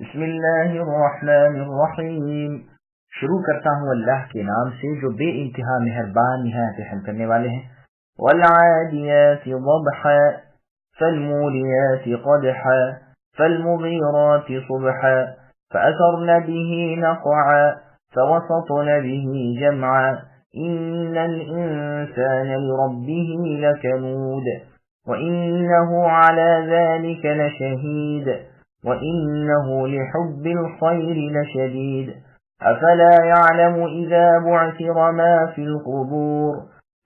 بسم اللہ الرحمن الرحیم۔ شروع کرتا ہوں اللہ کے نام سے جو بے انتہا مہربان نہایت رحم کرنے والے ہیں۔ والعادیات ضبحا فالموریات قدحا فالمغیرات صبحا فأثرن به نقعا فوسطن به جمعا إن الإنسان لربه لكنود وإنه على ذلك لشهيد وَإِنَّهُ لِحُبِّ الْخَيْرِ لَشَدِيدٌ أَفَلَا يَعْلَمُ إِذَا بُعْثِرَ مَا فِي الْقُبُورِ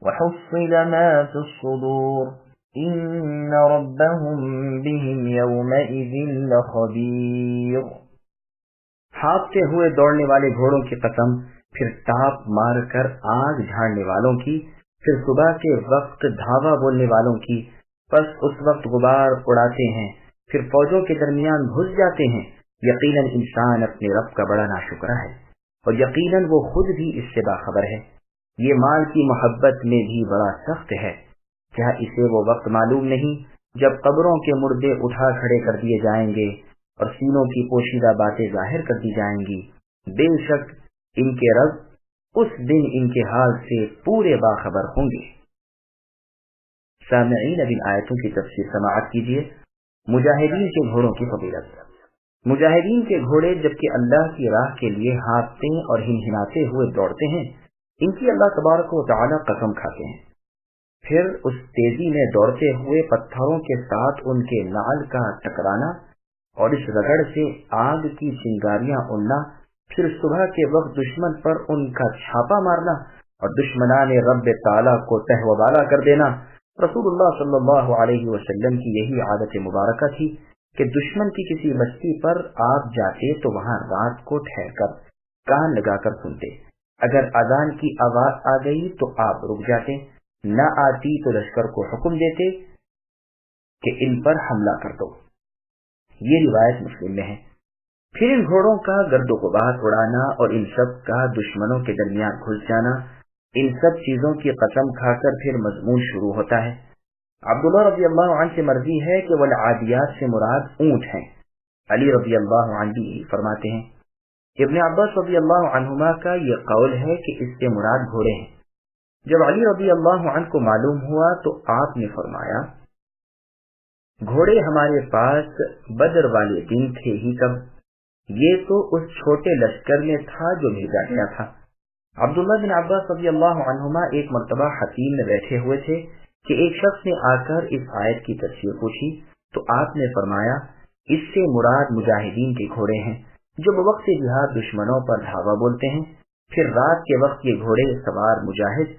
وَحُصِّلَ مَا فِي الصُّدُورِ إِنَّ رَبَّهُمْ بِهِمْ يَوْمَئِذٍ لَخَبِيرٌ۔ ہانپتے ہوئے دوڑنے والے گھوڑوں کی قسم، پھر ٹاپ مار کر آگ جھاڑنے والوں کی، پھر صبح کے وقت دھاوا بولنے والوں کی، پس اس وقت غبار اڑاتے ہیں، پھر فوجوں کے درمیان گھس جاتے ہیں۔ یقیناً انسان اپنے رب کا بڑا ناشکرا ہے اور یقیناً وہ خود بھی اس سے باخبر ہے۔ یہ مال کی محبت میں بھی بڑا سخت ہے۔ کیا اسے وہ وقت معلوم نہیں جب قبروں کے مردے اٹھا کھڑے کر دیے جائیں گے اور سینوں کی پوشیدہ باتیں ظاہر کر دی جائیں گی؟ بے شک ان کے رب اس دن ان کے حال سے پورے باخبر ہوں گے۔ سامعین، اب ان آیتوں کی تفسیر سماعت کیجیے۔ مجاہدین کے گھوڑوں کی فضیلت۔ مجاہدین کے گھوڑے جبکہ اللہ کی راہ کے لیے ہانپتے اور ہنہناتے ہوئے دوڑتے ہیں، ان کی اللہ تبارک و تعالی قسم کھاتے ہیں۔ پھر اس تیزی میں دوڑتے ہوئے پتھروں کے ساتھ ان کے نعل کا ٹکرانا اور اس رگڑ سے آگ کی چنگاریاں اڑنا، پھر صبح کے وقت دشمن پر ان کا چھاپا مارنا اور دشمنان رب تعالی کو تہوبالا کر دینا۔ رسول اللہ صلی اللہ علیہ وسلم کی یہی عادت مبارکہ تھی کہ دشمن کی کسی بستی پر آپ جاتے تو وہاں رات کو ٹھہر کر کان لگا کر سنتے۔ اگر اذان کی آواز آ گئی تو آپ رک جاتے، نہ آتی تو لشکر کو حکم دیتے کہ ان پر حملہ کر دو۔ یہ روایت مسلم میں ہے۔ پھر ان گھوڑوں کا گرد و غبار اڑانا اور ان سب کا دشمنوں کے درمیان گھس جانا، ان سب چیزوں کی قسم کھا کر پھر مضمون شروع ہوتا ہے۔ عبداللہ رضی اللہ عنہ سے مرضی ہے کہ والعادیات سے مراد اونٹ ہیں۔ علی رضی اللہ عنہ بھی فرماتے ہیں۔ ابن عباس رضی اللہ عنہما کا یہ قول ہے کہ اس سے مراد گھوڑے ہیں۔ جب علی رضی اللہ عنہ کو معلوم ہوا تو آپ نے فرمایا، گھوڑے ہمارے پاس بدر والے دن تھے ہی کب، یہ تو اس چھوٹے لشکر میں تھا جو بھیجا گیا تھا۔ عبداللہ بن عباس رضی اللہ عنہما ایک مرتبہ حتیم میں بیٹھے ہوئے تھے کہ ایک شخص نے آ کر اس آیت کی تفسیر پوچھی تو آپ نے فرمایا، اس سے مراد مجاہدین کے گھوڑے ہیں جو بوقت جہاد دشمنوں پر دھاوا بولتے ہیں۔ پھر رات کے وقت یہ گھوڑے سوار مجاہد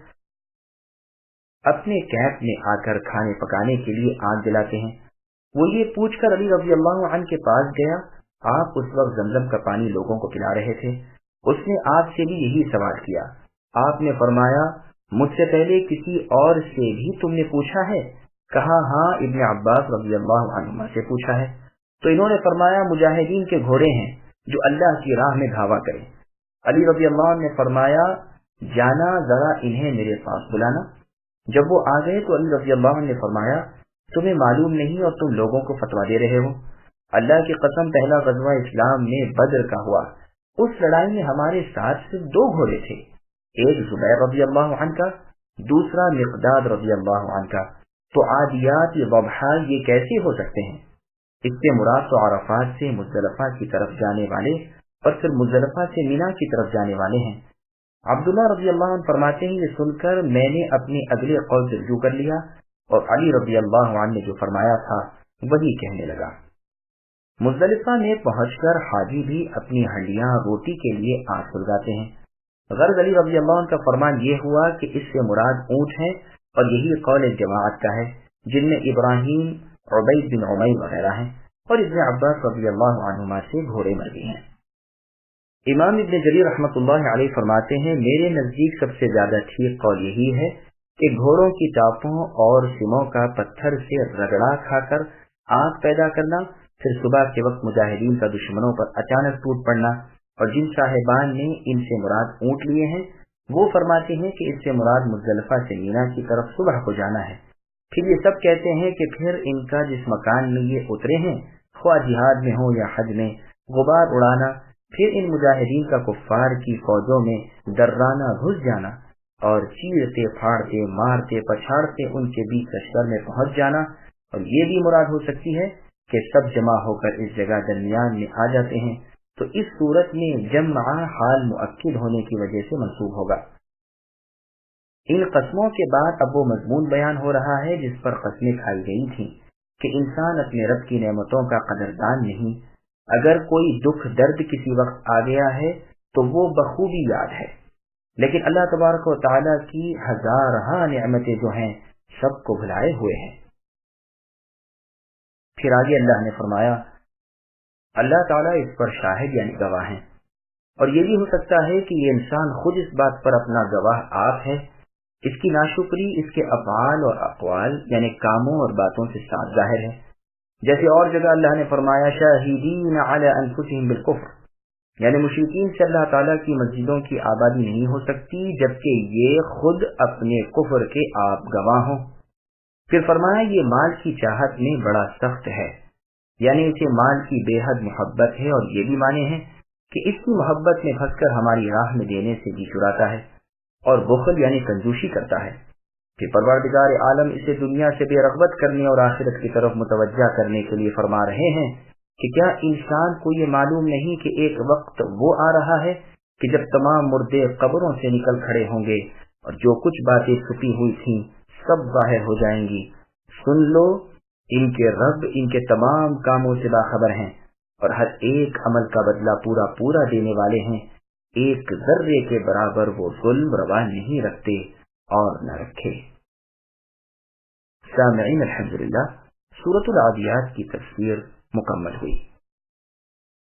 اپنے کیمپ میں آ کر کھانے پکانے کے لیے آگ جلاتے ہیں۔ وہ یہ پوچھ کر علی رضی اللہ عنہ کے پاس گیا۔ آپ اس وقت زمزم کا پانی لوگوں کو پلا رہے تھے۔ اس نے آپ سے بھی یہی سوال کیا۔ آپ نے فرمایا، مجھ سے پہلے کسی اور سے بھی تم نے پوچھا ہے؟ کہا، ہاں، ابن عباس رضی اللہ عنہما سے پوچھا ہے۔ تو انہوں نے فرمایا، مجاہدین کے گھوڑے ہیں جو اللہ کی راہ میں دھاوا کریں۔ علی رضی اللہ عنہ نے فرمایا، جانا ذرا انہیں میرے پاس بلانا۔ جب وہ آ گئے تو علی رضی اللہ عنہ نے فرمایا، تمہیں معلوم نہیں اور تم لوگوں کو فتویٰ دے رہے ہو؟ اللہ کی قسم، پہلا غزوہ اسلام میں بدر کا ہوا، اس لڑائی میں ہمارے ساتھ صرف 2 گھوڑے تھے، ایک زبیر رضی اللہ عنہ کا، دوسرا مقداد رضی اللہ عنہ کا۔ تو عادیات ضبحا یہ کیسے ہو سکتے ہیں؟ اس سے مراد تو عرفات سے مزدلفہ کی طرف جانے والے اور پھر مزدلفہ سے مینا کی طرف جانے والے ہیں۔ عبداللہ رضی اللہ عنہ فرماتے ہیں، یہ سن کر میں نے اپنے اگلے قول سے رجوع کر لیا اور علی رضی اللہ عنہ نے جو فرمایا تھا وہی کہنے لگا۔ مزدلفہ میں پہنچ کر حاجی بھی اپنی ہنڈیاں روٹی کے لیے آگ سلگاتے ہیں۔ غرض علی رضی اللہ عنہ کا فرمان یہ ہوا کہ اس سے مراد اونٹ ہیں اور یہی قول جماعت کا ہے جن میں ابراہیم، عبید بن عمیر وغیرہ ہیں، اور ابن عباس رضی اللہ عنہما سے گھوڑے مرغی ہیں۔ امام ابن جریر رحمۃ اللہ علیہ فرماتے ہیں، میرے نزدیک سب سے زیادہ ٹھیک قول یہی ہے کہ گھوڑوں کی ٹاپوں اور سموں کا پتھر سے رگڑا کھا کر آگ پیدا کرنا، پھر صبح کے وقت مجاہدین کا دشمنوں پر اچانک ٹوٹ پڑنا، اور جن صاحبان نے ان سے مراد اونٹ لیے ہیں وہ فرماتے ہیں کہ اس سے مراد مزدلفہ سے مینا کی طرف صبح کو جانا ہے۔ پھر یہ سب کہتے ہیں کہ پھر ان کا جس مکان میں یہ اترے ہیں، خواہ جہاد میں ہو یا حج میں، غبار اڑانا، پھر ان مجاہدین کا کفار کی فوجوں میں درانا گھس جانا اور چیرتے پھاڑتے مارتے پچھاڑتے ان کے بیچ لشکر میں پہنچ جانا، اور یہ بھی مراد ہو سکتی ہے کہ سب جمع ہو کر اس جگہ درمیان میں آ جاتے ہیں، تو اس صورت میں جمع حال مؤکد ہونے کی وجہ سے منصوب ہوگا۔ ان قسموں کے بعد اب وہ مضمون بیان ہو رہا ہے جس پر قسمیں کھائی گئی تھیں کہ انسان اپنے رب کی نعمتوں کا قدردان نہیں۔ اگر کوئی دکھ درد کسی وقت آ گیا ہے تو وہ بخوبی یاد ہے، لیکن اللہ تبارک و تعالیٰ کی ہزارہا نعمتیں جو ہیں سب کو بھلائے ہوئے ہیں۔ پھر آگے اللہ نے فرمایا اللہ تعالیٰ اس پر شاہد یعنی گواہ ہیں، اور یہ بھی ہو سکتا ہے کہ یہ انسان خود اس بات پر اپنا گواہ آپ ہے۔ اس کی ناشکری اس کے افعال اور اقوال یعنی کاموں اور باتوں سے صاف ظاہر ہے، جیسے اور جگہ اللہ نے فرمایا شاہدین علی انفسہم بالکفر، یعنی مشرکین سے اللہ تعالیٰ کی مسجدوں کی آبادی نہیں ہو سکتی جبکہ یہ خود اپنے کفر کے آپ گواہ ہوں۔ پھر فرمایا یہ مال کی چاہت میں بڑا سخت ہے، یعنی اسے مال کی بے حد محبت ہے، اور یہ بھی مانے ہیں کہ اس کی محبت میں پھنس کر ہماری راہ میں دینے سے جی چراتا ہے، اور بخل یعنی کنجوسی کرتا ہے۔ کہ پروردگار عالم اسے دنیا سے بے رغبت کرنے اور آخرت کی طرف متوجہ کرنے کے لیے فرما رہے ہیں کہ کیا انسان کو یہ معلوم نہیں کہ ایک وقت وہ آ رہا ہے کہ جب تمام مردے قبروں سے نکل کھڑے ہوں گے اور جو کچھ باتیں چھپی ہوئی تھیں سب ظاہر ہو جائیں گی۔ سن لو ان کے رب ان کے تمام کاموں سے باخبر ہیں اور ہر ایک عمل کا بدلہ پورا پورا دینے والے ہیں۔ ایک ذرے کے برابر وہ ظلم روا نہیں رکھتے اور نہ رکھے۔ سامعین الحمدللہ، سورۃ العادیات کی تفسیر مکمل ہوئی۔